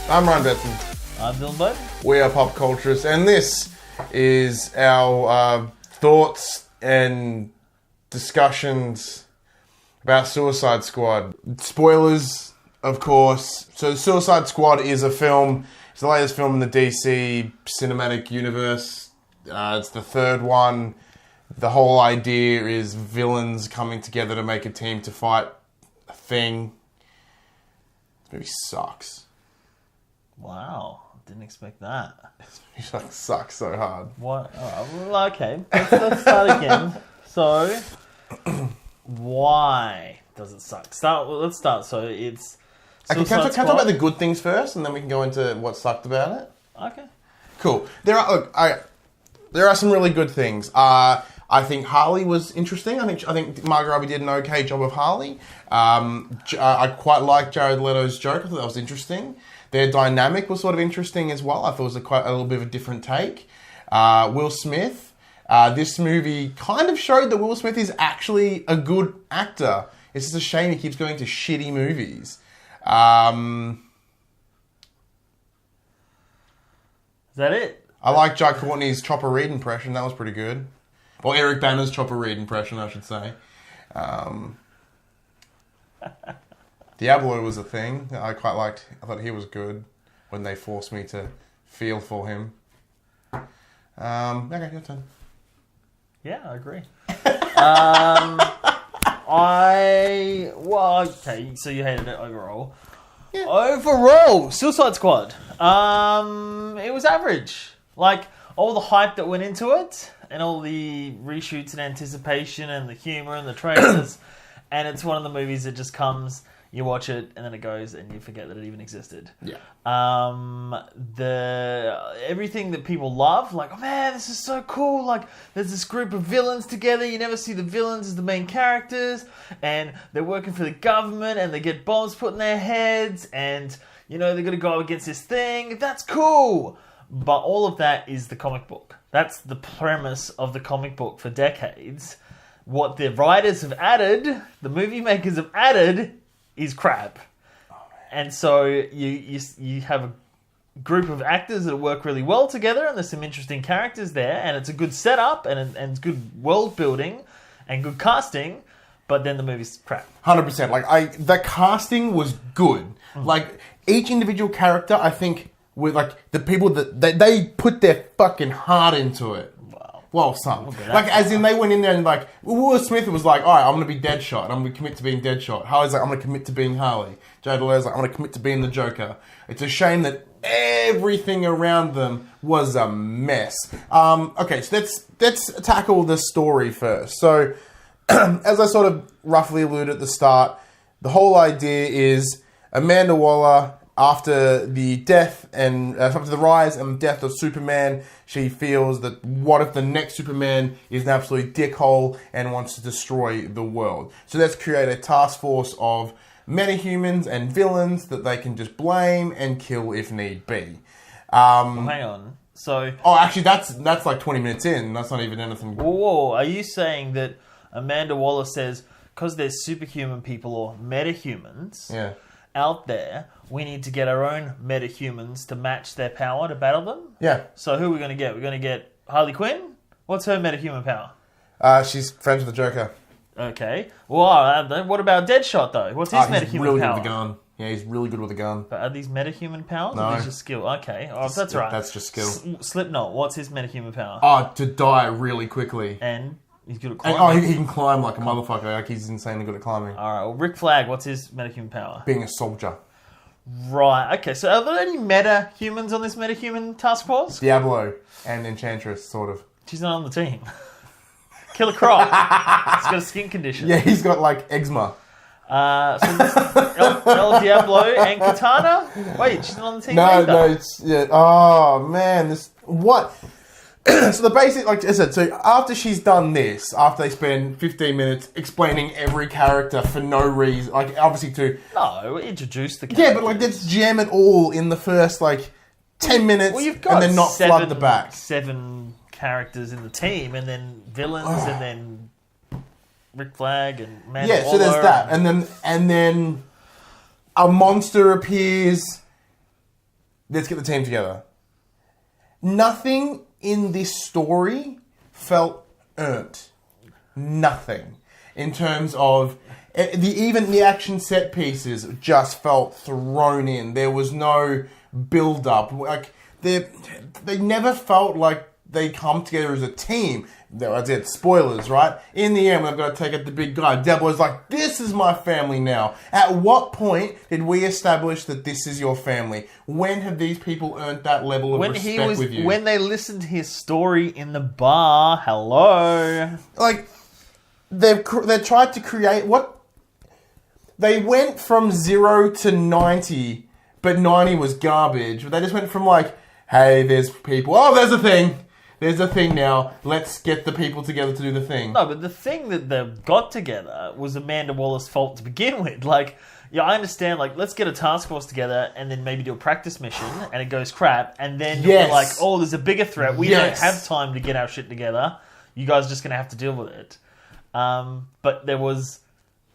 I'm Ryan Betson. I'm Dylan Bowden. We are Pop Culturists, and this is our thoughts and discussions about Suicide Squad. Spoilers, of course. So Suicide Squad is a film. It's the latest film in the DC cinematic universe. It's the third one. The whole idea is villains coming together to make a team to fight a thing. This movie sucks. Wow, didn't expect that. This movie sucks so hard. What? Well, okay, let's start again. So, why does it suck? Let's start. So it's. Okay, can I talk about the good things first, and then we can go into what sucked about it? Okay. Cool. There are some really good things. I think Harley was interesting. I think Margot Robbie did an okay job of Harley. I quite liked Jared Leto's joke. I thought that was interesting. Their dynamic was sort of interesting as well. I thought it was quite a little bit of a different take. Will Smith. This movie kind of showed that Will Smith is actually a good actor. It's just a shame he keeps going to shitty movies. Is that it? I like Jack Courtney's Chopper Reed impression. That was pretty good. Or Eric Bana's Chopper Reed impression, I should say. Diablo was a thing. I thought he was good when they forced me to feel for him. Okay, your turn. Yeah, I agree. Okay, so you hated it overall. Yeah. Overall, Suicide Squad. It was average. Like, all the hype that went into it, and all the reshoots and anticipation, and the humor and the trailers, and it's one of the movies that just comes, you watch it, and then it goes, and you forget that it even existed. Yeah. Everything that people love, like, oh man, this is so cool. Like, there's this group of villains together. You never see the villains as the main characters, and they're working for the government, and they get bombs put in their heads, and you know they're gonna go against this thing. That's cool. But all of that is the comic book. That's the premise of the comic book for decades. What the writers have added, the movie makers have added, is crap. Oh, and so you have a group of actors that work really well together, and there's some interesting characters there, and it's a good setup, and it's good world building, and good casting, but then the movie's crap. 100%. Like, the casting was good. Like, each individual character, I think, with like the people that they put their fucking heart into it. Wow. Well, some. Like, as in they went in there and like, Will Smith was like, alright, I'm going to be Deadshot. I'm going to commit to being Deadshot. Harley's like, I'm going to commit to being Harley. Jared Leto's like, I'm going to commit to being the Joker. It's a shame that everything around them was a mess. Okay, so let's tackle the story first. So, as I sort of roughly alluded at the start, the whole idea is Amanda Waller, after the rise and death of Superman, she feels that what if the next Superman is an absolute dickhole and wants to destroy the world? So let's create a task force of metahumans and villains that they can just blame and kill if need be. Hang on. So... Oh, actually, that's like 20 minutes in. That's not even anything... Whoa, are you saying that Amanda Waller says, because there's superhuman people or metahumans... Yeah. Out there, we need to get our own metahumans to match their power to battle them? Yeah. So who are we going to get? We're going to get Harley Quinn? What's her metahuman power? She's friends with the Joker. Okay. Well, what about Deadshot, though? What's his metahuman he's really power? good with a gun. Yeah, he's really good with a gun. But are these metahuman powers? No. Or is just skill? Okay. Oh, that's right. That's just skill. Slipknot, what's his metahuman power? Oh, to die really quickly. And... He's good at climbing. He can climb like a motherfucker. Like, he's insanely good at climbing. Alright, well, Rick Flag, what's his metahuman power? Being a soldier. Right, okay. So are there any meta-humans on this metahuman task force? Diablo and Enchantress, sort of. She's not on the team. Killer Croc. He's got a skin condition. Yeah, he's got like eczema. So this El Diablo and Katana? Wait, she's not on the team either. No, it's... Yeah. Oh, man. What... So the basic, like I said, so after she's done this, after they spend 15 minutes explaining every character for no reason, like obviously to... No, introduce the character. Yeah, but like let's jam it all in the first like 10 minutes and then not flood the back. 7 characters in the team and then villains and then Rick Flag and Man Yeah, so there's that. And then a monster appears let's get the team together. Nothing in this story felt earned. Nothing. In terms of... Even the action set pieces just felt thrown in. There was no build-up. Like, they never felt like they come together as a team. I said spoilers, right? In the end, we've got to take out the big guy. Deborah's like, this is my family now. At what point did we establish that this is your family? When have these people earned that level of respect with you? When they listened to his story in the bar, hello. Like, they tried to create what... They went from 0 to 90, but 90 was garbage. They just went from like, hey, there's people. Oh, there's a thing. There's a thing now. Let's get the people together to do the thing. No, but the thing that they got together was Amanda Waller's fault to begin with. Like, yeah, I understand, like, let's get a task force together and then maybe do a practice mission and it goes crap. And then you're like, oh, there's a bigger threat. We don't have time to get our shit together. You guys are just going to have to deal with it. But there was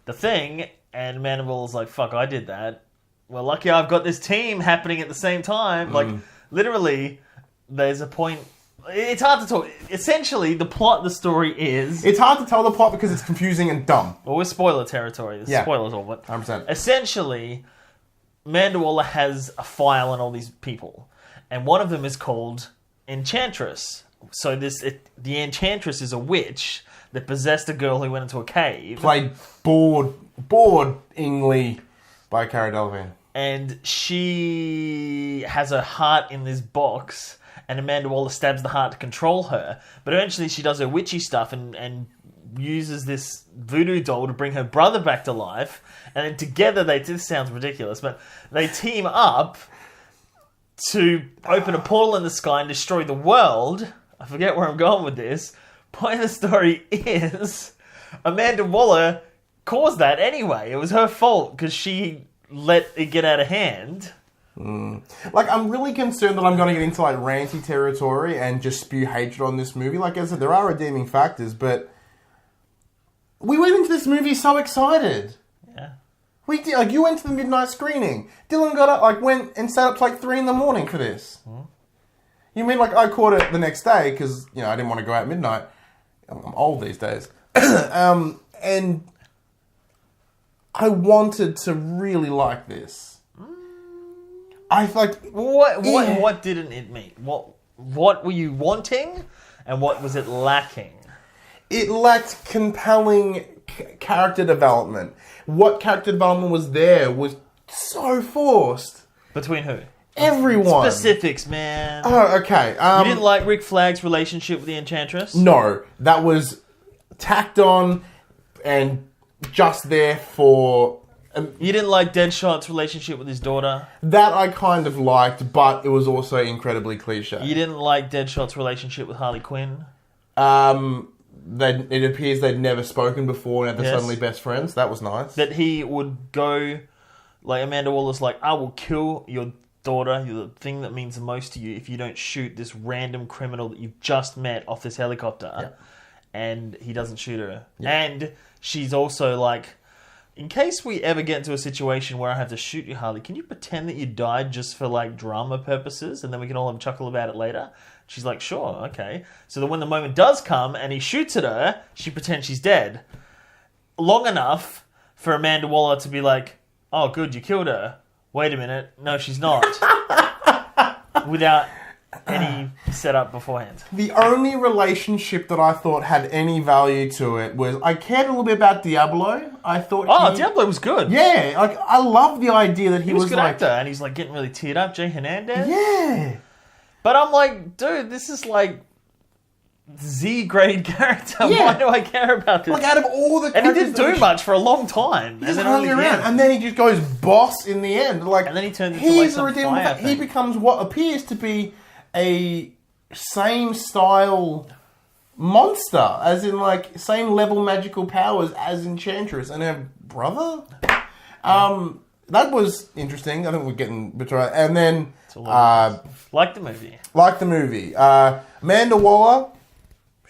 the thing... And Amanda Waller's like, fuck, I did that. Well, lucky I've got this team happening at the same time. Like, literally, there's a point... It's hard to talk. Essentially, the plot of the story is... It's hard to tell the plot because it's confusing and dumb. Well, we're spoiler territory. There's spoilers all, but... 100%. Essentially, Amanda Waller has a file on all these people. And one of them is called Enchantress. So the Enchantress is a witch that possessed a girl who went into a cave. Played boredingly by Cara Delevingne. And she has a heart in this box, and Amanda Waller stabs the heart to control her. But eventually she does her witchy stuff and uses this voodoo doll to bring her brother back to life. And then together this sounds ridiculous, but they team up to open a portal in the sky and destroy the world. I forget where I'm going with this. Point of the story is Amanda Waller caused that anyway. It was her fault because she let it get out of hand. Like, I'm really concerned that I'm going to get into like ranty territory and just spew hatred on this movie. Like I said, there are redeeming factors, but we went into this movie so excited. Yeah. We did. Like, you went to the midnight screening. Dylan got up, went and sat up to 3 a.m. for this. You mean I caught it the next day because I didn't want to go out at midnight. I'm old these days, and I wanted to really like this. I like what didn't it meet? What were you wanting, and what was it lacking? It lacked compelling character development. What character development was there was so forced. Between who? Everyone. Specifics, man. Oh, okay. You didn't like Rick Flag's relationship with the Enchantress? No, that was tacked on and just there for... You didn't like Deadshot's relationship with his daughter? That I kind of liked, but it was also incredibly cliche. You didn't like Deadshot's relationship with Harley Quinn? It appears they'd never spoken before and they're suddenly best friends. That was nice. That he would go... Like, Amanda Waller's like, I will kill your daughter, the thing that means the most to you, if you don't shoot this random criminal that you've just met off this helicopter. Yeah. And he doesn't shoot her. Yeah. And she's also like, in case we ever get into a situation where I have to shoot you, Harley, can you pretend that you died just for drama purposes and then we can all have a chuckle about it later? She's like, sure, okay. So that when the moment does come and he shoots at her, she pretends she's dead. Long enough for Amanda Waller to be like, oh, good, you killed her. Wait a minute. No, she's not. Without any setup beforehand. The only relationship that I thought had any value to it was I cared a little bit about Diablo. I thought Diablo was good. Yeah, I love the idea that he was a good actor, and he's getting really teared up. Jay Hernandez. Yeah. But I'm like, dude, this is Z-grade character. Yeah. Why do I care about this? Out of all the characters... And he didn't do much for a long time. He just hung around. And then he just goes boss in the end. And then he turns into some fire thing. He becomes what appears to be a same-style monster. As in, same-level magical powers as Enchantress. And her brother? That was interesting. I think we're getting betrayed. And then... like the movie. Like the movie. Amanda Waller...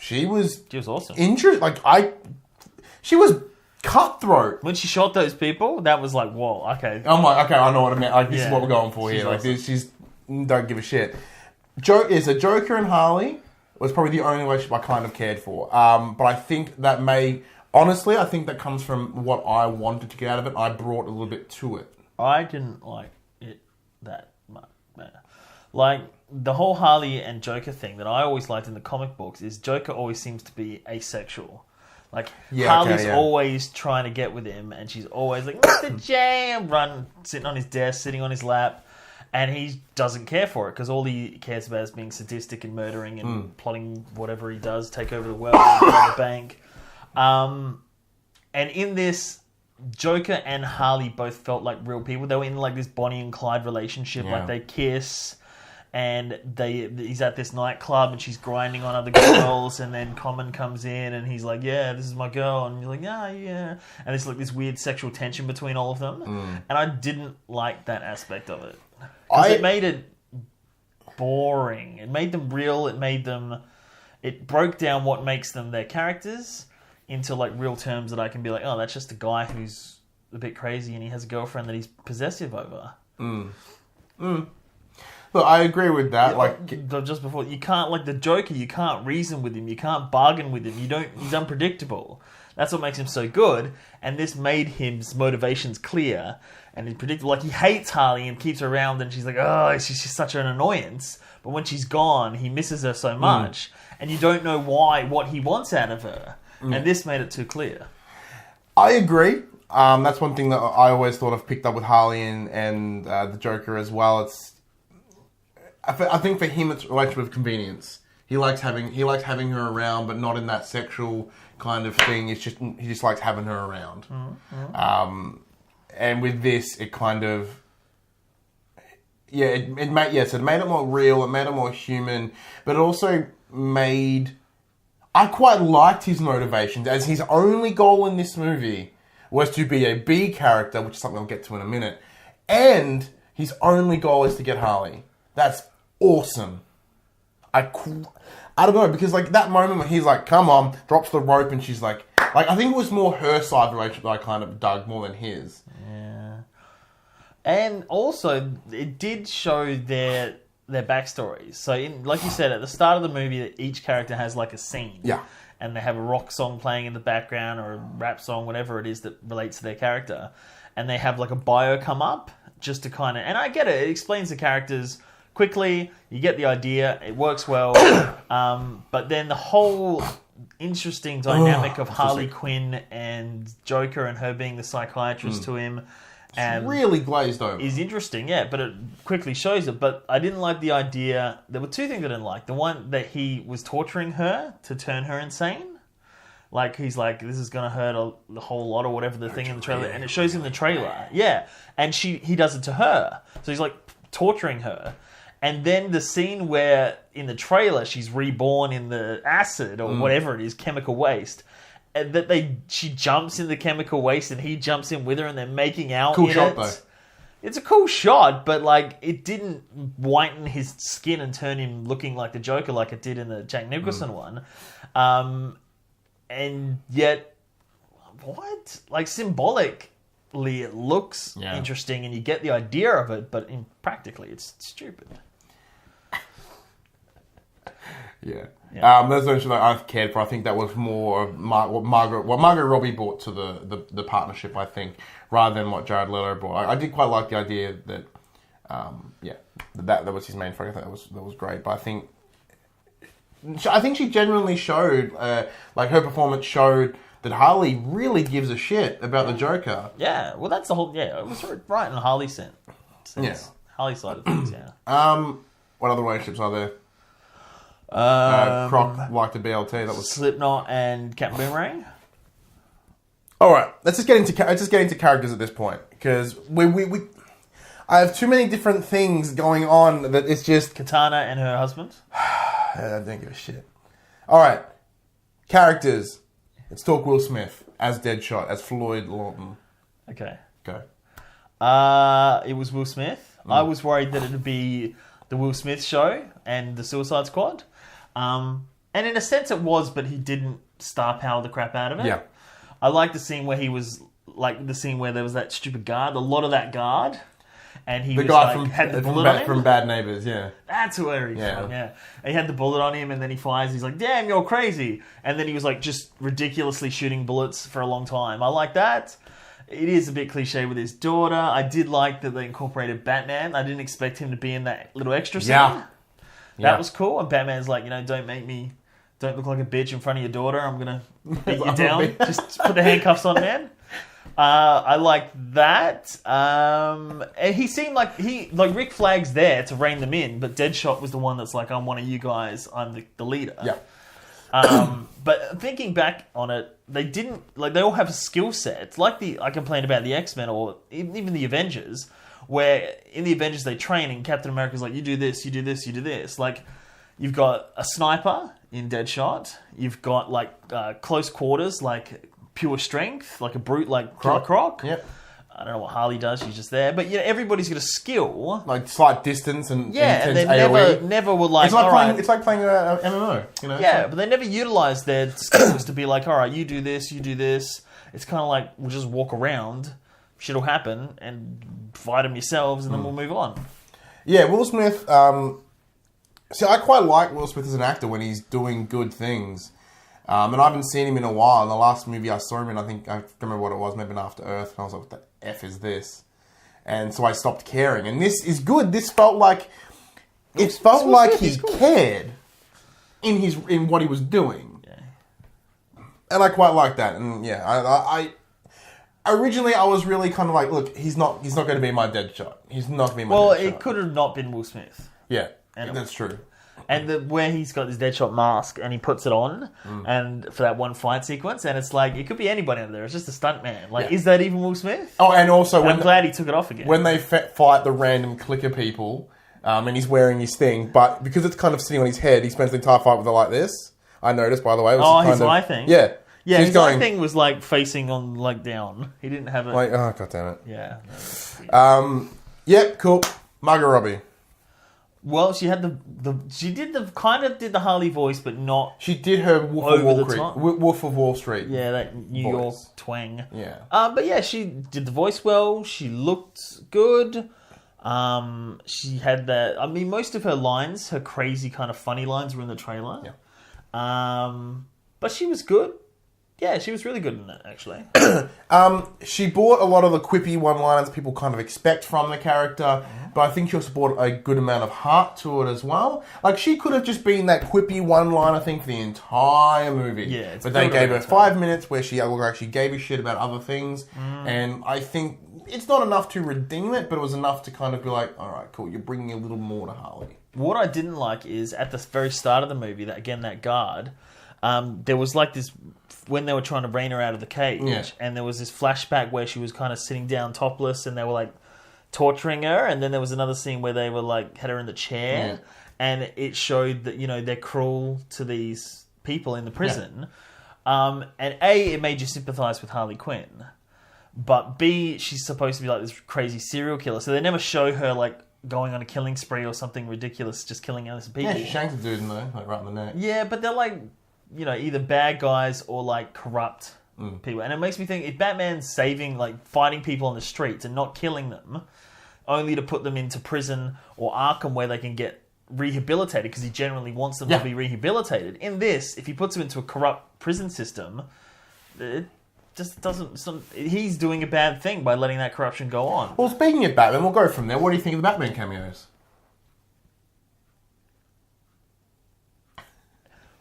She was awesome. She was cutthroat. When she shot those people, that was whoa, okay. I'm okay, I know what I meant. This is what we're going for here. Awesome. She's don't give a shit. Joker and Harley was probably the only relationship I kind of cared for. But I think that honestly, I think that comes from what I wanted to get out of it. I brought a little bit to it. I didn't like it that much. Like, the whole Harley and Joker thing that I always liked in the comic books is Joker always seems to be asexual. Like, Harley's always trying to get with him, and she's always like, Mr. J, and sitting on his desk, sitting on his lap, and he doesn't care for it, because all he cares about is being sadistic and murdering and plotting whatever he does, take over the world, rob the bank. And in this, Joker and Harley both felt like real people. They were in like this Bonnie and Clyde relationship, like they kiss, and he's at this nightclub and she's grinding on other girls, and then Common comes in and he's like, yeah, this is my girl, and you're like, yeah, and there's like this weird sexual tension between all of them, and I didn't like that aspect of it, because it made it boring. It made them real. It broke down what makes them their characters into like real terms that I can be like, oh, that's just a guy who's a bit crazy and he has a girlfriend that he's possessive over. Look, I agree with that. Just before, you can't, like the Joker, you can't reason with him, you can't bargain with him. He's unpredictable. That's what makes him so good. And this made his motivations clear and he's predictable. Like, he hates Harley and keeps her around, and she's like, oh, she's just such an annoyance. But when she's gone, he misses her so much, and you don't know what he wants out of her. And this made it too clear. I agree. That's one thing that I always thought I've picked up with Harley and the Joker as well. I think for him it's a relationship of convenience. He likes having her around, but not in that sexual kind of thing. He just likes having her around. And with this, it kind of it made it more real. It made it more human, but it also made. I quite liked his motivations, as his only goal in this movie was to be a B character, which is something I'll get to in a minute, and his only goal is to get Harley. That's awesome. I don't know, because like that moment when he's like, come on, drops the rope, and she's like I think it was more her side of the relationship that I kind of dug more than his. Yeah. And also, it did show their backstories. So, like you said, at the start of the movie, each character has like a scene. Yeah. And they have a rock song playing in the background, or a rap song, whatever it is that relates to their character. And they have like a bio come up just to kind of... And I get it. It explains the characters quickly. You get the idea. It works well. But then the whole interesting dynamic of Harley Quinn and Joker, and her being the psychiatrist to him... It's really glazed over. Is interesting, yeah, but it quickly shows it. But I didn't like the idea. There were two things I didn't like. The one that he was torturing her to turn her insane. Like, he's like, this is going to hurt a whole lot, or whatever the thing in the trailer. And it shows in the trailer. Yeah. And he does it to her. So he's like torturing her. And then the scene where in the trailer she's reborn in the acid or whatever it is, chemical waste. And that she jumps in the chemical waste and he jumps in with her and they're making out. Cool shot, though. It's a cool shot, but like it didn't whiten his skin and turn him looking like the Joker like it did in the Jack Nicholson one. And yet, what? Like, symbolically it looks interesting and you get the idea of it, but practically it's stupid. Yeah. That's the that I've cared for. I think that was more of what Margot Robbie brought to the partnership, I think, rather than what Jared Leto brought. I did quite like the idea that, that was his main focus. That was great. But I think she genuinely showed, like her performance showed that Harley really gives a shit about the Joker. Yeah, well, that's the whole. Yeah, it was right in Harley's sense. Yeah, Harley's side of things. Yeah. What other relationships are there? Croc liked the BLT. That was Slipknot and Captain Boomerang. All right, let's just get into characters at this point, because I have too many different things going on that it's just Katana and her husband. I don't give a shit. All right, characters. Let's talk Will Smith as Deadshot, as Floyd Lawton. Okay, go. It was Will Smith. I was worried that it would be the Will Smith Show and the Suicide Squad. And in a sense it was, but he didn't star power the crap out of it. Yeah. I like the scene where he was, like the scene where there was that stupid guard, a lot of that guard. and he The was guy like, had the bullet on him. from Bad Neighbours, yeah. That's where he's Yeah. from, yeah. And he had the bullet on him, and then he fires. He's like, damn, you're crazy. And then he was like just ridiculously shooting bullets for a long time. I like that. It is a bit cliche with his daughter. I did like that they incorporated Batman. I didn't expect him to be in that little extra scene. Yeah. That was cool. And Batman's like, don't look like a bitch in front of your daughter. I'm going to beat you down. Just put the handcuffs on, man. I like that. And he seemed like Rick Flag's there to rein them in, but Deadshot was the one that's like, I'm one of you guys. I'm the leader. Yeah. But thinking back on it, they didn't they all have a skill set. It's like I complained about the X-Men or even the Avengers, where in the Avengers they train and Captain America's like, you do this, you do this, you do this. Like, you've got a sniper in Deadshot. You've got close quarters, like pure strength, like a brute, like Killer Croc. Yep. I don't know what Harley does. She's just there, but everybody's got a skill, like slight distance and and they AOE. never were like, It's like playing a MMO. Yeah, but they never utilized their skills to be like, all right, you do this, you do this. It's kind of like we'll just walk around, shit'll happen, and fight them yourselves, and then we'll move on. Yeah, Will Smith. See, I quite like Will Smith as an actor when he's doing good things. And I haven't seen him in a while. In the last movie I saw him in, I can't remember what it was, maybe After Earth, and I was like, what the F is this? And so I stopped caring. And this is good. This felt like... It felt like he cared in what he was doing. Yeah. And I quite like that. And yeah, I originally I was really kind of like, look, he's not going to be my Deadshot. He's not going to be my Deadshot. Well, it could have not been Will Smith. Yeah, that's true. And where he's got his Deadshot mask and he puts it on and for that one fight sequence, and it's like, it could be anybody out there. It's just a stuntman. Like, is that even Will Smith? Oh, and also... I'm glad he took it off again. When they fight the random clicker people, and he's wearing his thing, but because it's kind of sitting on his head, he spends the entire fight with it like this. I noticed, by the way. His eye thing? Yeah. Yeah, so his eye thing was like facing on, like, down. He didn't have it... Like, oh, God damn it. Yeah. Yep, cool. Margot Robbie. Well, she had she did the Harley voice, but not. She did her Wolf of Wall Street. Yeah, that New York twang. Yeah. But yeah, she did the voice well. She looked good. She had that. I mean, most of her lines, her crazy kind of funny lines, were in the trailer. Yeah. But she was good. Yeah, she was really good in it, actually. She brought a lot of the quippy one-liners people kind of expect from the character, but I think she also brought a good amount of heart to it as well. Like, she could have just been that quippy one-liner thing for the entire movie. Yeah, but they gave her 5 minutes where she actually gave a shit about other things, and I think it's not enough to redeem it, but it was enough to kind of be like, all right, cool, you're bringing a little more to Harley. What I didn't like is, at the very start of the movie, that guard, there was like this... when they were trying to rein her out of the cage, and there was this flashback where she was kind of sitting down topless and they were like torturing her, and then there was another scene where they were like had her in the chair, and it showed that they're cruel to these people in the prison, and A, it made you sympathise with Harley Quinn, but B, she's supposed to be like this crazy serial killer, so they never show her like going on a killing spree or something ridiculous, just killing innocent people. Yeah, she shanks a dude in there, like right in the neck. Yeah, but they're like, either bad guys or like corrupt people. And it makes me think, if Batman's fighting people on the streets and not killing them, only to put them into prison or Arkham where they can get rehabilitated, because he generally wants them to be rehabilitated. In this, if he puts them into a corrupt prison system, it just doesn't... he's doing a bad thing by letting that corruption go on. Well, speaking of Batman, we'll go from there. What do you think of the Batman cameos?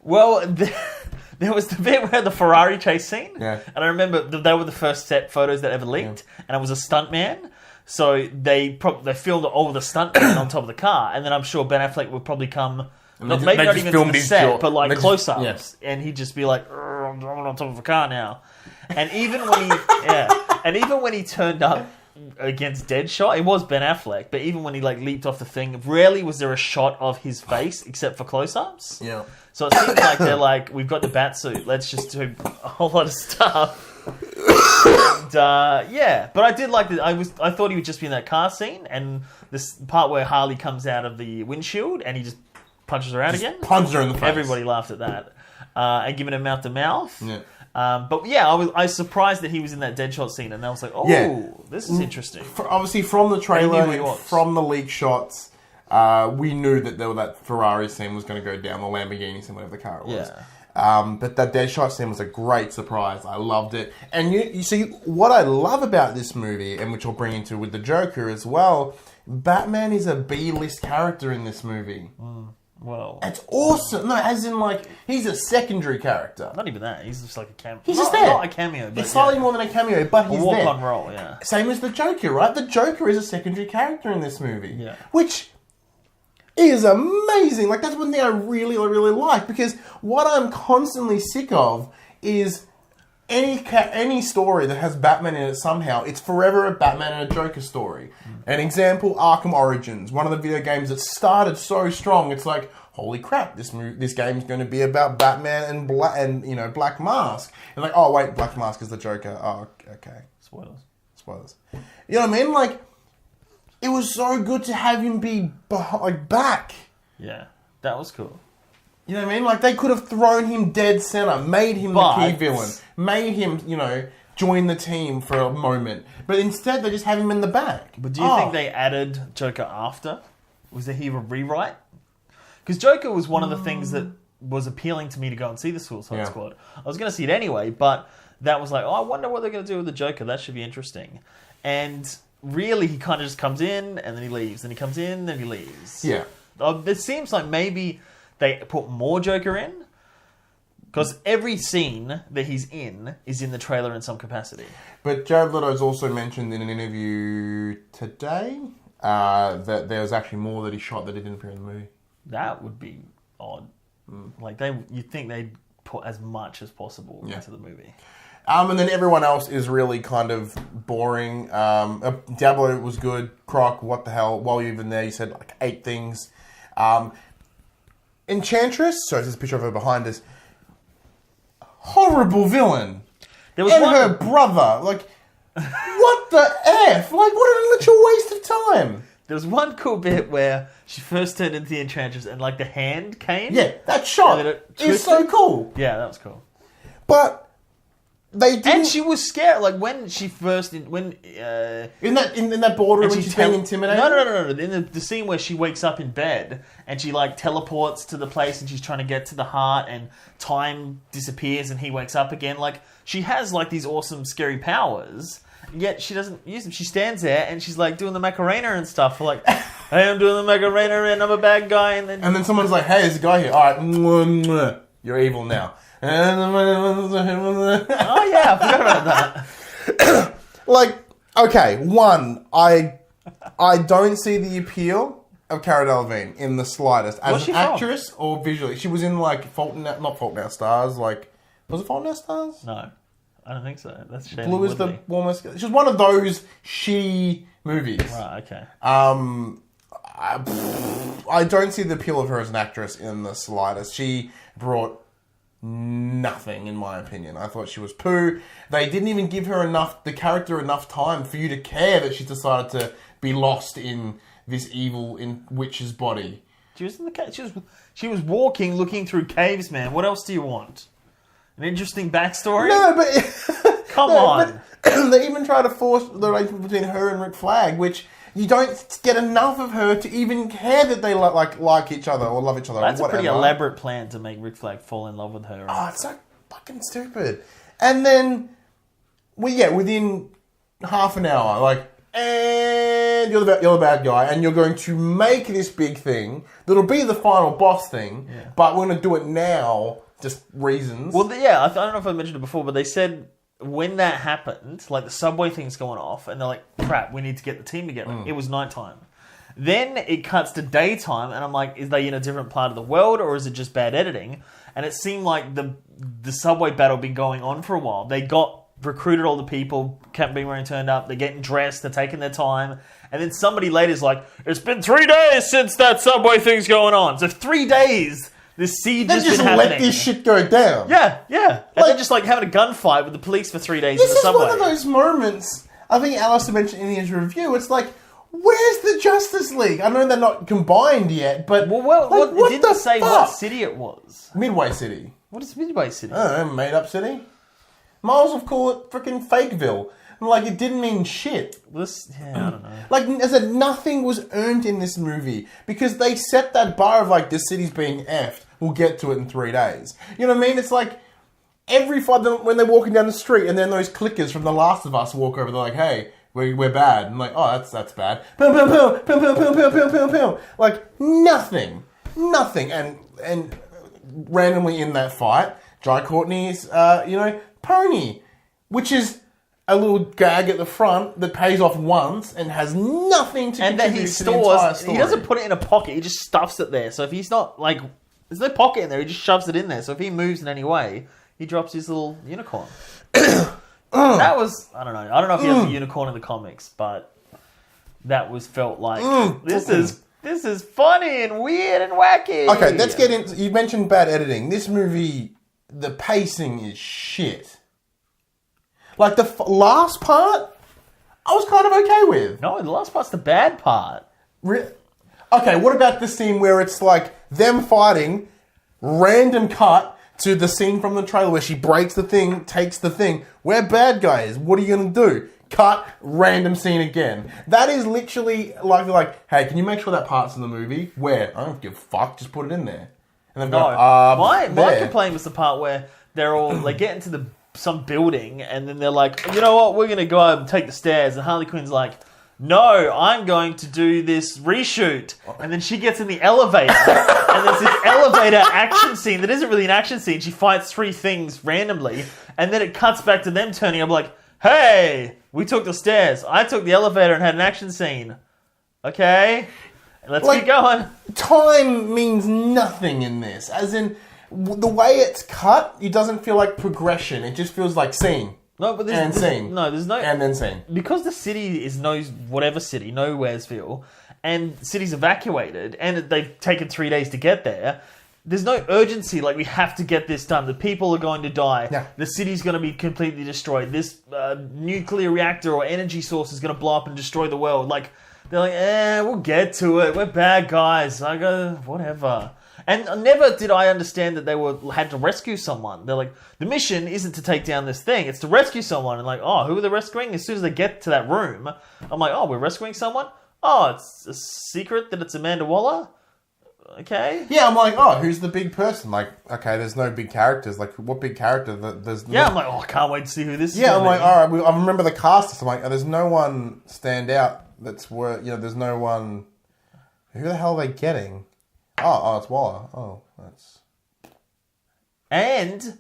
Well, there was the bit where the Ferrari chase scene, and I remember they were the first set photos that ever leaked, and it was a stuntman. So they filmed all the stuntmen on top of the car, and then I'm sure Ben Affleck would probably come, maybe not even to the set, but like close-ups, and he'd just be like, "I'm on top of a car now," and even when he turned up against Deadshot, it was Ben Affleck, but even when he like leaped off the thing, rarely was there a shot of his face except for close-ups. Yeah. So it seems like they're like, we've got the Batsuit, let's just do a whole lot of stuff. And, but I did like that. I thought he would just be in that car scene, and this part where Harley comes out of the windshield and he just punches her out again. Punches her in the face. Everybody laughed at that. And giving her mouth to mouth. Yeah. But yeah, I was surprised that he was in that Deadshot scene, and I was like, oh, this is interesting. Obviously, from the trailer, who he was. from the leaked shots, we knew that that Ferrari scene was going to go down, the Lamborghini scene, whatever the car it was. Yeah. But that Deadshot scene was a great surprise. I loved it. And you see, what I love about this movie, and which I'll bring into with the Joker as well, Batman is a B-list character in this movie. Well, it's awesome. No, as in, like, he's a secondary character. Not even that. He's just like a cameo. He's just there. Not a cameo, but it's slightly more than a cameo, but he's there. A walk-on role, yeah. Same as the Joker, right? The Joker is a secondary character in this movie. Yeah. Which is amazing. Like, that's one thing I really, really like, because what I'm constantly sick of is any story that has Batman in it somehow, it's forever a Batman and a Joker story. An example, Arkham Origins, one of the video games that started so strong. It's like, holy crap, this game's going to be about Batman and Black Mask. And like, oh wait, Black Mask is the Joker. Oh, okay. Spoilers. You know what I mean? Like, it was so good to have him be back. Yeah, that was cool. You know what I mean? Like, they could have thrown him dead center, made him the key villain, made him, join the team for a moment. But instead, they just have him in the back. But do you think they added Joker after? Was there a rewrite? Because Joker was one of the things that was appealing to me to go and see the Suicide Squad. I was going to see it anyway, but that was like, I wonder what they're going to do with the Joker. That should be interesting. And really, he kind of just comes in, and then he leaves. Then he comes in, then he leaves. Yeah. It seems like maybe they put more Joker in, because every scene that he's in is in the trailer in some capacity. But Jared Leto's also mentioned in an interview today that there was actually more that he shot that didn't appear in the movie. That would be odd. Like, you'd think they'd put as much as possible into the movie. And then everyone else is really kind of boring. Diablo was good. Croc, what the hell? While you're even there, you said like 8 things. Enchantress, so there's a picture of her behind us. Horrible villain. There was her brother. Like, what the F? Like, what a literal waste of time. There was one cool bit where she first turned into the Enchantress and like the hand came. Yeah, that shot is so cool. Yeah, that was cool. But they didn't... And she was scared. Like when she first... in that boardroom when she's being intimidated? No. In the scene where she wakes up in bed and she like teleports to the place and she's trying to get to the heart and time disappears and he wakes up again. Like, she has like these awesome scary powers, yet she doesn't use them. She stands there and she's like doing the Macarena and stuff. Like, hey, I'm doing the Macarena and I'm a bad guy. And then someone's like, hey, there's a guy here. All right, you're evil now. Oh yeah, I forgot about that. Like, okay, one, I don't see the appeal of Cara Delevingne in the slightest as an actress or visually. She was in like Fault in Our Stars. Like, was it Fault in Our Stars? No, I don't think so. That's Shailene Blue is Woodley. the warmest. She's one of those shitty movies. Right. Okay. I don't see the appeal of her as an actress in the slightest. She brought nothing, in my opinion. I thought she was poo. They didn't even give her the character enough time for you to care that she decided to be lost in this evil witch's body. She was in the cave. She was walking, looking through caves, man. What else do you want? An interesting backstory? No, but come on. But they even try to force the relationship between her and Rick Flag, which you don't get enough of her to even care that they like each other or love each other. That's or whatever. A pretty elaborate plan to make Rick Flag fall in love with her. Oh, it's so fucking stupid. And then, within half an hour, and you're the bad guy, and you're going to make this big thing that'll be the final boss thing, but we're going to do it now, just reasons. Well, I don't know if I mentioned it before, but they said when that happened, like the subway thing's going off, and they're like, crap, we need to get the team together. It was nighttime. Then it cuts to daytime, and I'm like, is they in a different part of the world, or is it just bad editing? And it seemed like the subway battle had been going on for a while. They recruited all the people, Captain Boomerang turned up, they're getting dressed, they're taking their time, and then somebody later is like, it's been 3 days since that subway thing's going on. So 3 days... This siege has been happening. Let this shit go down. Yeah. And they're just having a gunfight with the police for 3 days in the subway. This is one of those moments, I think Alistair mentioned in his review, it's like, where's the Justice League? I know they're not combined yet, but... It didn't say what city it was. Midway City. What is Midway City? I don't know, made up city? Miles would call it freaking Fakeville. Like, it didn't mean shit. I don't know. Like, as I said, nothing was earned in this movie. Because they set that bar of, like, this city's being effed. We'll get to it in 3 days. You know what I mean? It's like, every fight, when they're walking down the street, and then those clickers from The Last of Us walk over, they're like, hey, we're bad. And like, oh, that's bad. Boom, boom, boom, boom, boom, boom, boom, boom, boom, boom. Like, nothing. And randomly in that fight, Jai Courtney's, pony. Which is a little gag at the front that pays off once and has nothing to contribute to the entire story. He doesn't put it in a pocket, he just stuffs it there. So if he's not, like, there's no pocket in there, he just shoves it in there. So if he moves in any way, he drops his little unicorn. That was, I don't know if he has a unicorn in the comics, but that felt like, this is funny and weird and wacky. Okay, let's get in. You mentioned bad editing. This movie, the pacing is shit. Like, the last part, I was kind of okay with. No, the last part's the bad part. Okay, what about the scene where it's like them fighting, random cut to the scene from the trailer where she breaks the thing, takes the thing. We're bad guys. What are you going to do? Cut, random scene again. That is literally like, hey, can you make sure that part's in the movie? Where? I don't give a fuck, just put it in there. And they've got, my complaint was the part where they get into some building and then they're like, you know what, we're going to go out and take the stairs. And Harley Quinn's like, no, I'm going to do this reshoot. And then she gets in the elevator and there's this elevator action scene that isn't really an action scene. She fights 3 things randomly and then it cuts back to them turning up like, hey, we took the stairs. I took the elevator and had an action scene. Okay, let's keep going. Time means nothing in this. As in, the way it's cut, it doesn't feel like progression. It just feels like scene. No, but there's no... And then scene. Because the city is Nowheresville, and the city's evacuated, and they've taken 3 days to get there, there's no urgency, like, we have to get this done. The people are going to die. Yeah. The city's going to be completely destroyed. This nuclear reactor or energy source is going to blow up and destroy the world. Like, they're like, we'll get to it. We're bad guys. I go, whatever. And never did I understand that they had to rescue someone. They're like, the mission isn't to take down this thing. It's to rescue someone. And like, oh, who are they rescuing? As soon as they get to that room, I'm like, oh, we're rescuing someone? Oh, it's a secret that it's Amanda Waller? Okay. Yeah, I'm like, oh, who's the big person? Like, okay, there's no big characters. Like, what big character? I'm like, oh, I can't wait to see who this is. Yeah, I'm like, all right, I remember the cast. I'm like, there's no one stand out that's worth, there's no one. Who the hell are they getting? Oh, it's Waller. Oh, that's. And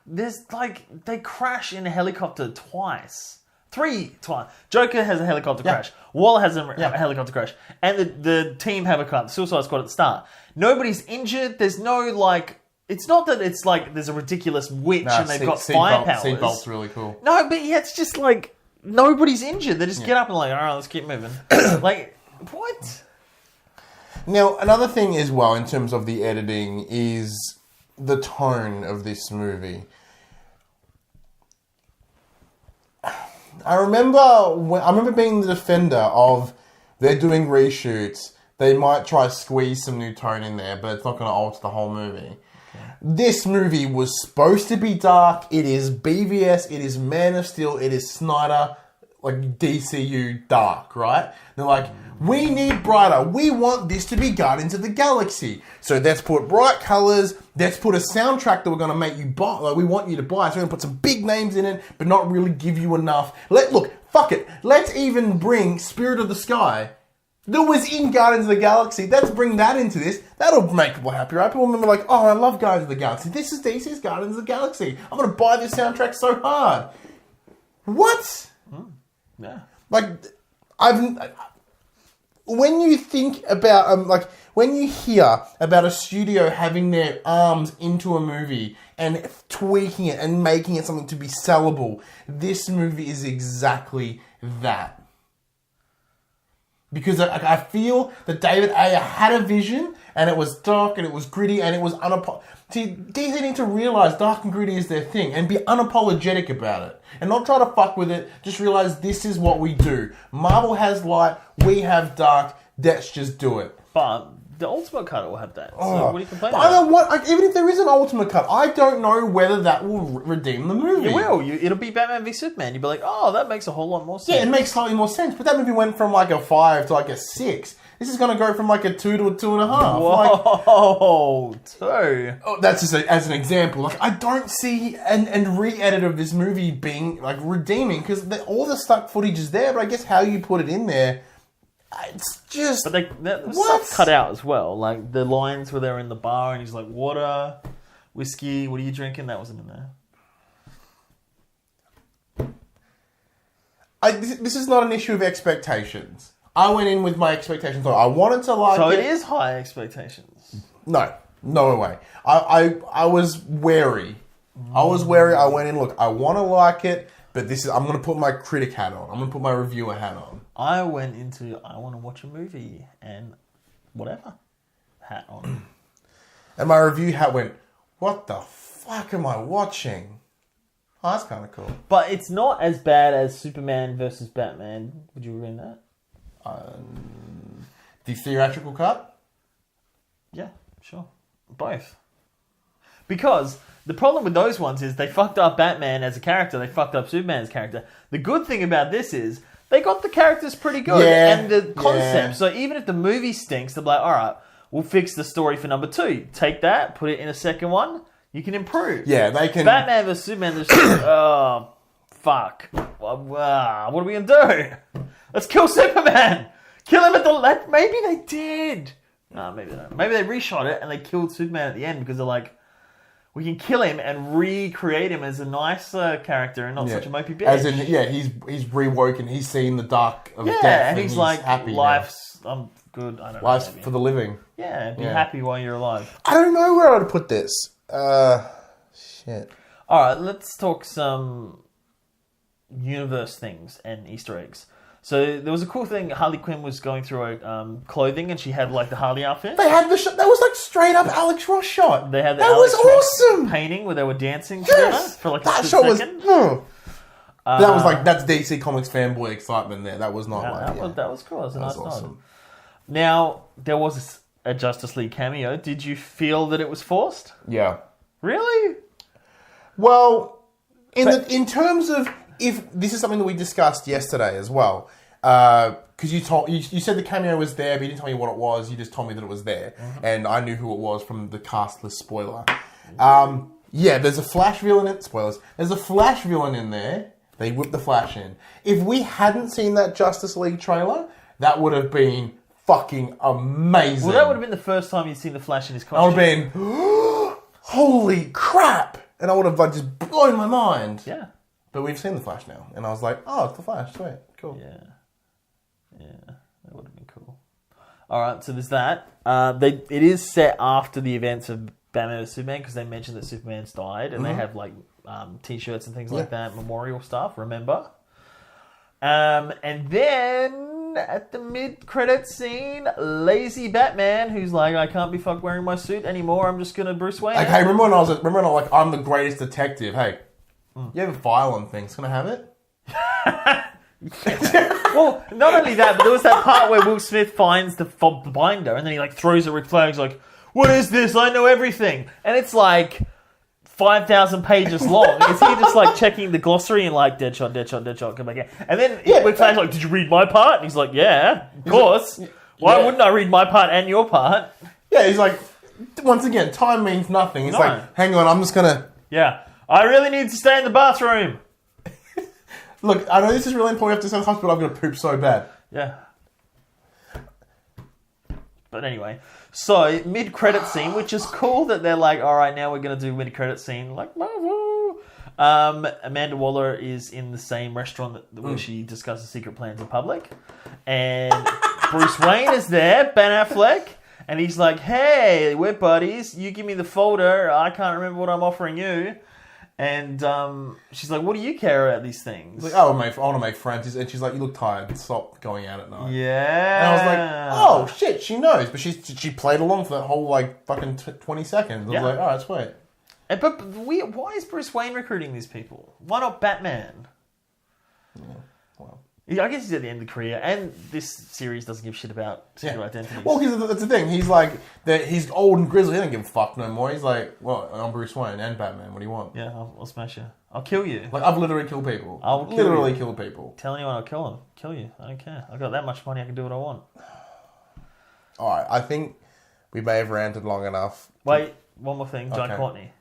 there's like, they crash in a helicopter twice. 3 times. Joker has a helicopter crash. Waller has a helicopter crash. And the team have a car. The Suicide Squad at the start. Nobody's injured. There's no, like... It's not that it's like there's a ridiculous witch and they've got fire powers. Seatbelt's really cool. No, but yeah, it's just like... Nobody's injured. They just get up and like, all right, let's keep moving. Like, what? Now, another thing as well in terms of the editing is the tone of this movie. I remember being the defender of they're doing reshoots. They might try to squeeze some new tone in there, but it's not going to alter the whole movie. Okay. This movie was supposed to be dark. It is BVS. It is Man of Steel. It is Snyder, like DCU dark, right? They're like, we need brighter. We want this to be Guardians of the Galaxy. So let's put bright colours. Let's put a soundtrack that we're going to make you buy. Like, we want you to buy. So we're going to put some big names in it, but not really give you enough. Look, fuck it. Let's even bring Spirit of the Sky that was in Guardians of the Galaxy. Let's bring that into this. That'll make people happy, right? People remember like, oh, I love Guardians of the Galaxy. This is DC's Guardians of the Galaxy. I'm going to buy this soundtrack so hard. What? Yeah. Like, when you think about, when you hear about a studio having their arms into a movie and tweaking it and making it something to be sellable, this movie is exactly that. Because I feel that David Ayer had a vision and it was dark and it was gritty and it was See, DC need to realise dark and gritty is their thing and be unapologetic about it. And not try to fuck with it, just realise this is what we do. Marvel has light, we have dark, let's just do it. But The Ultimate Cut will have that. So Oh. what are you complaining I about? don't want, like, even if there is an Ultimate Cut, I don't know whether that will redeem the movie. It will. It'll be Batman v Superman. You'll be like, oh, that makes a whole lot more sense. Yeah, it makes slightly more sense. But that movie went from like a 5 to like a 6. This is going to go from like a 2 to a 2.5. Whoa, 2. Oh, that's just as an example. Like, I don't see and re-edit of this movie being like redeeming because all the stuck footage is there. But I guess how you put it in there, it's just. But there's stuff cut out as well. Like the lines where they're in the bar and he's like, water, whiskey, what are you drinking? That wasn't in there. This is not an issue of expectations. I went in with my expectations. I wanted to like So it. it is high expectations. No way. I was wary. I was wary. I went in, look, I want to like it, but I'm going to put my critic hat on. I'm going to put my reviewer hat on. I went into, I want to watch a movie and whatever hat on. And my review hat went, what the fuck am I watching? Oh, that's kind of cool. But it's not as bad as Superman versus Batman. Would you agree on that? The theatrical cut? Yeah, sure. Both. Because the problem with those ones is they fucked up Batman as a character, they fucked up Superman as a character. The good thing about this is they got the characters pretty good and the concept. Yeah. So even if the movie stinks, they're like, all right, we'll fix the story for number 2. Take that, put it in a second one, you can improve. Yeah, they can... Batman vs Superman, they're just like, oh, fuck. What are we going to do? Let's kill Superman! Kill him at the... Maybe they did. No, maybe they don't. Maybe they reshot it and they killed Superman at the end because they're like, we can kill him and recreate him as a nicer character and not such a mopey bitch. As in, he's rewoken. He's seen the dark of death. And he's like, happy life's... I'm good. I don't know. Life's maybe. for the living. Yeah, be happy while you're alive. I don't know where I would put this. Shit. Alright, let's talk some universe things and Easter eggs. So there was a cool thing. Harley Quinn was going through her clothing, and she had like the Harley outfit. They had the shot. That was like straight up Alex Ross shot. They had the that Alex was Ross awesome. painting where they were dancing together for like that a shot split second. That was like that's DC Comics fanboy excitement there. That was not that was cool. That was a nice awesome. nod. Now there was a Justice League cameo. Did you feel that it was forced? Yeah. Really? Well, in terms of if this is something that we discussed yesterday as well, because you said the cameo was there, but you didn't tell me what it was. You just told me that it was there, and I knew who it was from the cast list spoiler. Yeah, there's a Flash villain in spoilers. There's a Flash villain in there. They whipped the Flash in. If we hadn't seen that Justice League trailer, that would have been fucking amazing. Well, that would have been the first time you'd seen the Flash in his costume. I would have been, holy crap! And I would have like, just blown my mind. Yeah. But we've seen the Flash now, and I was like, oh, it's the Flash, sweet, cool. Yeah, that would have been cool. All right, so there's that. It is set after the events of Batman vs Superman because they mentioned that Superman's died, and they have like T-shirts and things like that, memorial stuff. Remember? And then at the mid-credit scene, lazy Batman, who's like, I can't be fucked wearing my suit anymore. I'm just gonna Bruce Wayne. Okay, remember when I was like, I'm the greatest detective. Hey, you have a file on things. Can I have it? Well, not only that, but there was that part where Will Smith finds the binder and then he like throws a Rick Flags like, what is this? I know everything. And it's like 5,000 pages long. Is he just like checking the glossary and like Deadshot, come back again? And then Rick Flags like, did you read my part? And he's like, yeah, of course. Why wouldn't I read my part and your part? Yeah, he's like, once again, time means nothing. He's like, hang on, I'm just gonna... Yeah, I really need to stay in the bathroom. Look, I know this is really important. We have to send the hospital. I'm going to poop so bad. Yeah. But anyway, so mid-credit scene, which is cool that they're like, all right, now we're going to do mid-credit scene, like Marvel. Amanda Waller is in the same restaurant where she discusses secret plans in public, and Bruce Wayne is there, Ben Affleck, and he's like, hey, we're buddies. You give me the folder. I can't remember what I'm offering you. And she's like, what do you care about these things? He's like, oh, I want to make friends. And she's like, you look tired. Stop going out at night. Yeah. And I was like, oh, shit, she knows. But she played along for that whole, like, fucking 20 seconds. I was like, all right, sweet. But why is Bruce Wayne recruiting these people? Why not Batman? Yeah, well. I guess he's at the end of the career, and this series doesn't give shit about sexual identity. Well, because that's the thing. He's like, he's old and grizzly. He doesn't give a fuck no more. He's like, well, I'm Bruce Wayne and Batman. What do you want? Yeah, I'll smash you. I'll kill you. Like, I've literally killed people. I'll kill literally you. killed people. Tell anyone I'll kill them. Kill you. I don't care. I've got that much money. I can do what I want. All right, I think we may have ranted long enough. Wait, one more thing. John Okay. Courtney.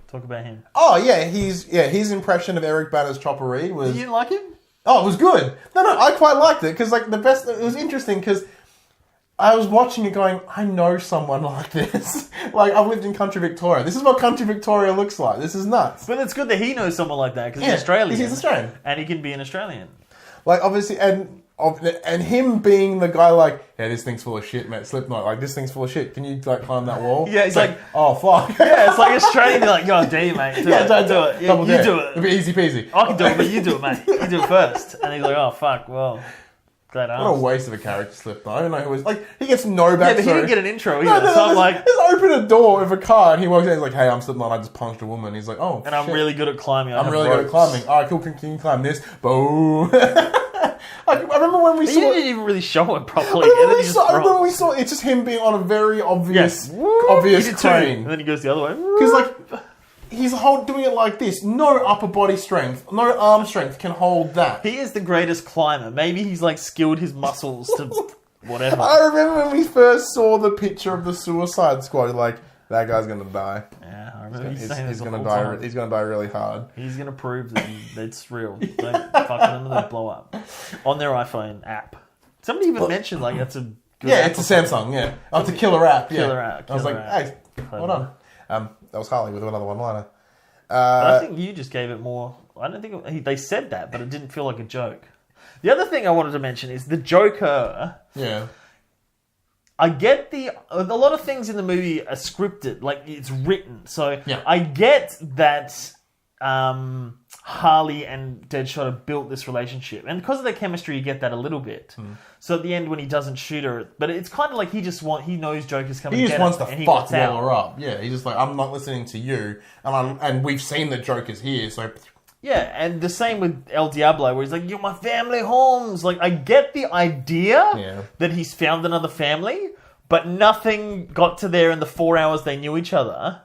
Talk about him. Oh yeah, his impression of Eric Banner's Chopper Reed was. You didn't like him? Oh, it was good. No, I quite liked it because like it was interesting because I was watching it going, I know someone like this. Like I've lived in country Victoria. This is what country Victoria looks like. This is nuts. But it's good that he knows someone like that because he's Australian. He's Australian, and he can be an Australian. Like obviously, and him being the guy like, yeah, this thing's full of shit, mate. Slipknot, like this thing's full of shit. Can you like climb that wall? Yeah, he's like, oh fuck. Yeah, it's like Australian. You're like, God damn, mate. Do it. don't do it. Yeah, double you dare. do it. It'll be easy peasy. I can do it, but you do it, mate. You do it first. And he's like, oh fuck, well, glad I What a asked. waste of a character, Slipknot. I don't know who was like. He gets no backstory. Yeah, but he didn't get an intro either. So I'm like, just open a door of a car and he walks in. He's like, "Hey, I'm Slipknot. I just punched a woman." He's like, "Oh, and I'm shit. really good at climbing. I'm really good at climbing. All right, cool. Can you climb this? Boom." I remember when we He saw. didn't even really show it properly. I remember, And then he just I remember dropped. we saw. It's just him being on a very obvious, He obvious did too. crane. And then he goes the other way. Because like he's doing it like this. No upper body strength, no arm strength can hold that. He is the greatest climber. Maybe he's like skilled his muscles to whatever. I remember when we first saw the picture of the Suicide Squad. Like that guy's gonna die. Yeah, I remember He's saying this gonna the die. whole time. He's gonna die really hard. He's going to prove that it's real. Don't fuck with them and they'll blow up. On their iPhone app. Somebody even mentioned like that's a good Yeah, app it's or a Samsung. Yeah, oh, it's a killer app. Yeah. Killer app, I was like, killer app. hey, hold on. That was Harley with another one-liner. But I think you just gave it more. I don't think they said that, but it didn't feel like a joke. The other thing I wanted to mention is the Joker. Yeah. I get a lot of things in the movie are scripted, like it's written. So Yeah. I get that Harley and Deadshot have built this relationship, and because of their chemistry, you get that a little bit. So at the end, when he doesn't shoot her, but it's kind of like he knows Joker's coming. He to just get wants him, to and he fuck wants out. Waller up. Yeah, he's just like, I'm not listening to you, and we've seen the Joker's here, so Yeah, and the same with El Diablo, where he's like, "You're my family, Holmes." Like, I get the idea that he's found another family, but nothing got to there in the 4 hours they knew each other.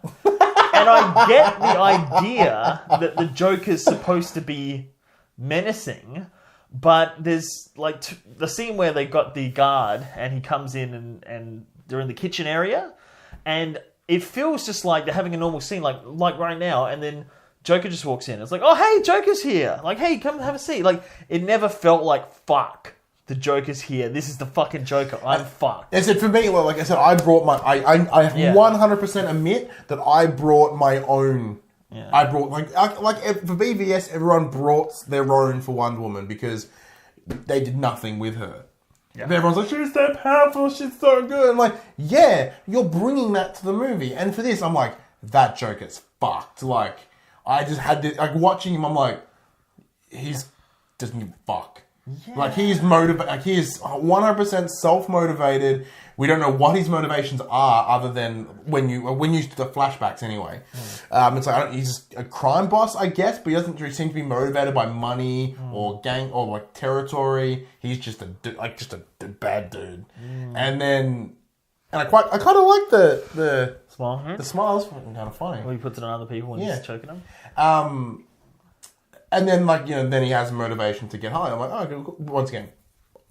And I get the idea that the Joker's supposed to be menacing, but there's like the scene where they got the guard and he comes in and they're in the kitchen area, and it feels just like they're having a normal scene, like right now, and then Joker just walks in. It's like, oh, hey, Joker's here. Like, hey, come have a seat. Like, it never felt like, fuck, the Joker's here. This is the fucking Joker. I'm fucked. I said, for me, like I said, I brought my... I 100% admit that I brought my own... Yeah. I brought... Like for BVS, everyone brought their own for Wonder Woman because they did nothing with her. Yeah. And everyone's like, she's so powerful, she's so good. I'm like, yeah, you're bringing that to the movie. And for this, I'm like, that Joker's fucked. Like, I just had this... Like, watching him, I'm like, he's... doesn't give a fuck. Yeah. Like, he's motivated. Like, he is 100% self-motivated. We don't know what his motivations are, other than when you the flashbacks anyway. It's like he's just a crime boss, I guess, but he doesn't really seem to be motivated by money or gang or like territory. He's just a bad dude. And I kind of like the Smile. the smiles. Kind of funny. Well, he puts it on other people when he's choking them. And then, like, you know, then he has motivation to get high. I'm like, oh, okay, once again,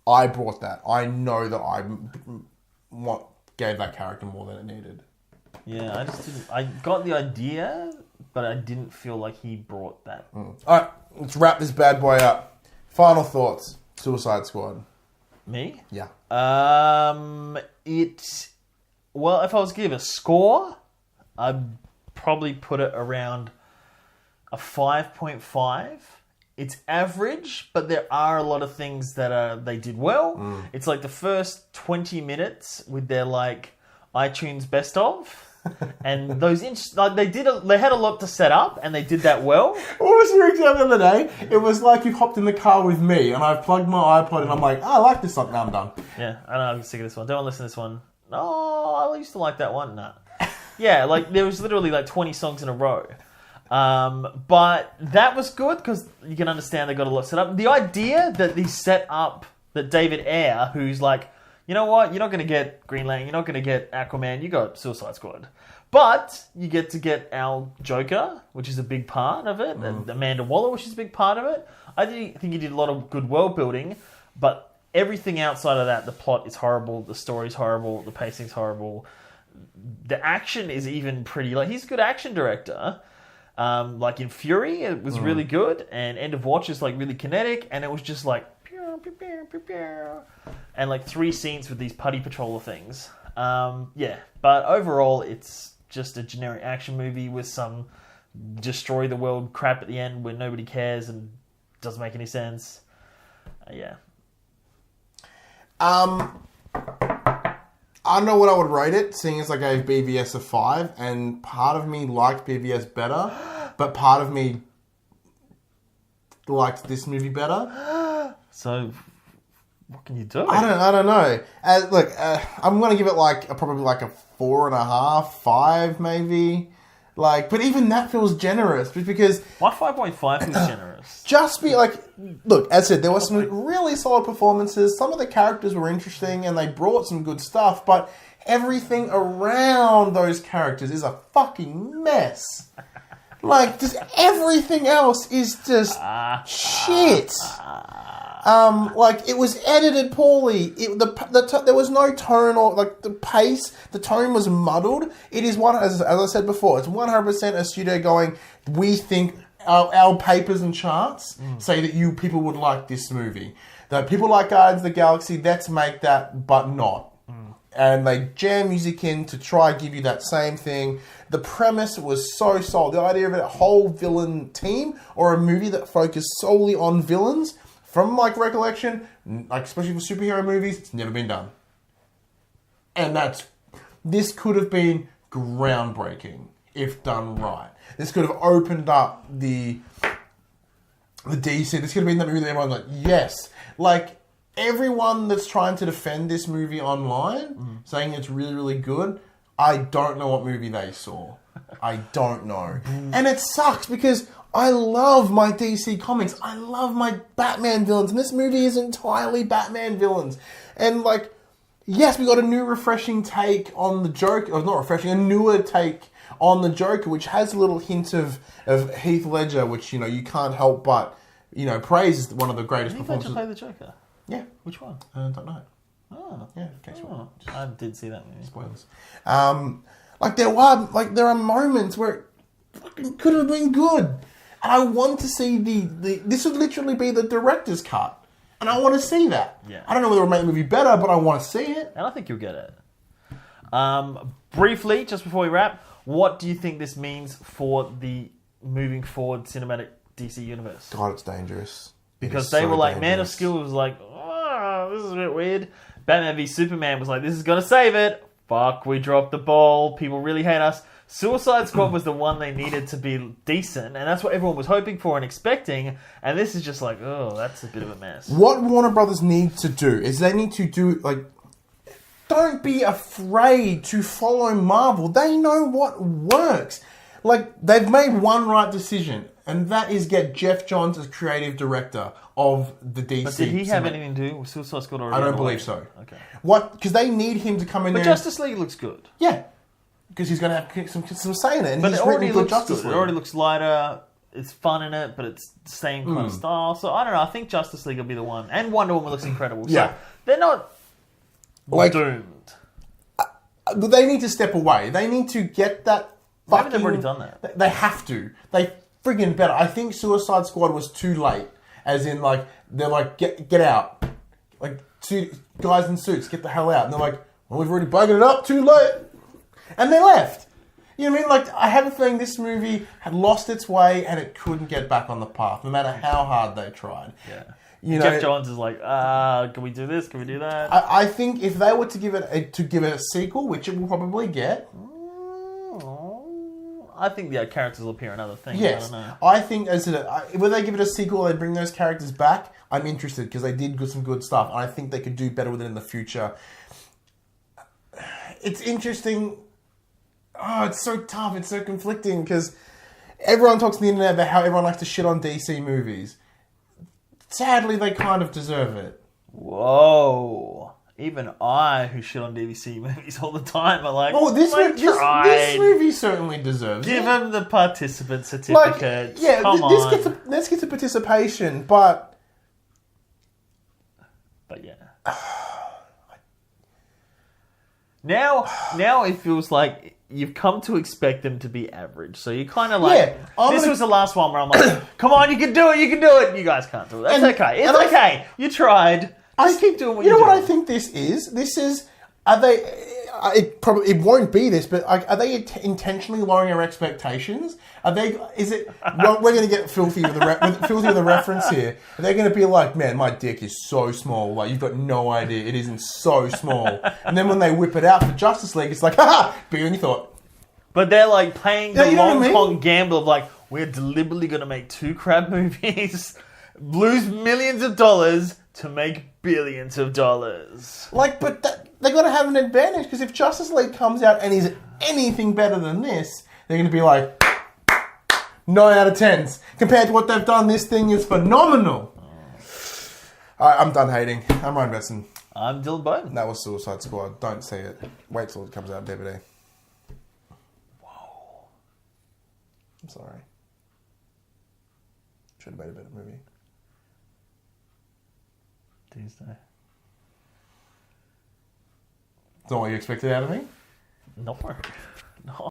I brought that. I know that I gave that character more than it needed. Yeah, I just didn't... I got the idea, but I didn't feel like he brought that. All right, let's wrap this bad boy up. Final thoughts. Suicide Squad. Me? Yeah. Well, if I was to give a score, I'd probably put it around a 5.5. It's average, but there are a lot of things that they did well. It's like the first 20 minutes with their like iTunes best of, and those they had a lot to set up, and they did that well. What was your example the other day? It was like you hopped in the car with me, and I plugged my iPod, and I'm like, oh, I like this song. Now I'm done. Yeah, I know. I'm sick of this one. Don't want to listen to this one. No, I used to like that one. Nah. Yeah, like there was literally like 20 songs in a row. But that was good because you can understand they got a lot set up. The idea that they set up that David Ayer, who's like, you know what, you're not going to get Green Lantern, you're not going to get Aquaman, you got Suicide Squad. But you get to get our Joker, which is a big part of it, and Amanda Waller, which is a big part of it. I think he did a lot of good world building, but everything outside of that, the plot is horrible, the story's horrible, the pacing's horrible. The action is even pretty... Like, he's a good action director. Like in Fury, it was really good, and End of Watch is like really kinetic, and it was just like... And like 3 scenes with these putty patroller things. Yeah, but overall, it's just a generic action movie with some destroy the world crap at the end where nobody cares and doesn't make any sense. Yeah. I don't know what I would rate it, seeing as I gave BVS a 5, and part of me liked BVS better, but part of me liked this movie better. So, what can you do? I don't know. Look, I'm going to give it probably like a 4.5, 5 maybe. Like, but even that feels generous, because... Why 5.5 feels generous? Just be like... Look, as I said, there were some really solid performances. Some of the characters were interesting, and they brought some good stuff, but everything around those characters is a fucking mess. Like, just everything else is just shit. Like, it was edited poorly. There was no tone or, like, the pace. The tone was muddled. It is as I said before, it's 100% a studio going, we think our papers and charts say that you people would like this movie. That people like Guardians of the Galaxy, let's make that, but not. And they jam music in to try give you that same thing. The premise was so solid. The idea of a whole villain team or a movie that focused solely on villains... From, like, recollection, like, especially for superhero movies, it's never been done. And this could have been groundbreaking if done right. This could have opened up the DC. This could have been that movie that everyone's like, yes. Like, everyone that's trying to defend this movie online, saying it's really, really good, I don't know what movie they saw. I don't know. And it sucks because... I love my DC comics. I love my Batman villains. And this movie is entirely Batman villains. And, like, yes, we got a new refreshing take on the Joker. Or not refreshing, a newer take on the Joker, which has a little hint of Heath Ledger, which, you know, you can't help but, you know, praise is one of the greatest performances. Did Heath Ledger play the Joker? Yeah. Which one? I don't know. Oh. Yeah, in case I did see that movie. Spoilers. There are moments where it fucking could have been good. And I want to see this would literally be the director's cut. And I want to see that. Yeah. I don't know whether it'll make the movie better, but I want to see it. And I think you'll get it. Briefly, just before we wrap, what do you think this means for the moving forward cinematic DC universe? God, it's dangerous. Because they were like, Man of Steel was like, oh, this is a bit weird. Batman v Superman was like, this is going to save it. Fuck, we dropped the ball. People really hate us. Suicide Squad was the one they needed to be decent, and that's what everyone was hoping for and expecting, and this is just like, oh, that's a bit of a mess. What Warner Brothers need to do is they need to do, like, don't be afraid to follow Marvel. They know what works. Like, they've made one right decision, and that is get Jeff Johns as creative director of the DC. But did he have anything to do with Suicide Squad already? I don't believe so. Okay. Because they need him to come in there. But Justice League looks good. Yeah. Because he's going to have some say in it. And but he's it already written looks Justice good. League. It already looks lighter. It's fun in it, but it's the same kind of style. So I don't know. I think Justice League will be the one. And Wonder Woman looks incredible. Yeah. So they're not doomed. They need to step away. They need to get that fucking... Maybe they've already done that. They have to. They friggin' better. I think Suicide Squad was too late. As in, like, they're like, get out. Like, 2 guys in suits, get the hell out. And they're like, well, we've already buggered it up, too late. And they left. You know what I mean? Like, I have a feeling this movie had lost its way and it couldn't get back on the path, no matter how hard they tried. Yeah. You know, Jeff Johns is like, can we do this? Can we do that? I think if they were to give it a sequel, which it will probably get... I think the characters will appear in other things. Yes. I don't know. I think when they give it a sequel, they bring those characters back, I'm interested because they did some good stuff. And I think they could do better with it in the future. It's interesting... Oh, it's so tough. It's so conflicting because everyone talks on the internet about how everyone likes to shit on DC movies. Sadly, they kind of deserve it. Whoa. Even I, who shit on DVC movies all the time, are like, Oh, this movie certainly deserves Give it. him the participant certificate. Yeah, Come on. This gets a participation, but yeah. Now it feels like you've come to expect them to be average. So you kind of like, this was the last one where I'm like, come on, you can do it. You guys can't do it. That's okay. It's okay. You tried. Just keep doing what you're doing. You know what I think this is? This is, are they, it won't be this, but are they intentionally lowering our expectations? Is it, we're going to get filthy with the reference here. Are they going to be like, man, my dick is so small, like, you've got no idea, it isn't so small. And then when they whip it out for Justice League, it's like, haha, bigger than you thought. But they're like playing the long-con gamble of like, we're deliberately going to make 2 crap movies, lose millions of dollars to make billions of dollars. Like, but they're going to have an advantage, because if Justice League comes out and is anything better than this, they're going to be like, 9 out of 10s. Compared to what they've done, this thing is phenomenal. Alright, I'm done hating. I'm Ryan Besson. I'm Dylan Bowden. That was Suicide Squad. Don't see it. Wait till it comes out DVD. Whoa. I'm sorry. Should have made a better movie. Tuesday. Is that what you expected out of me? No.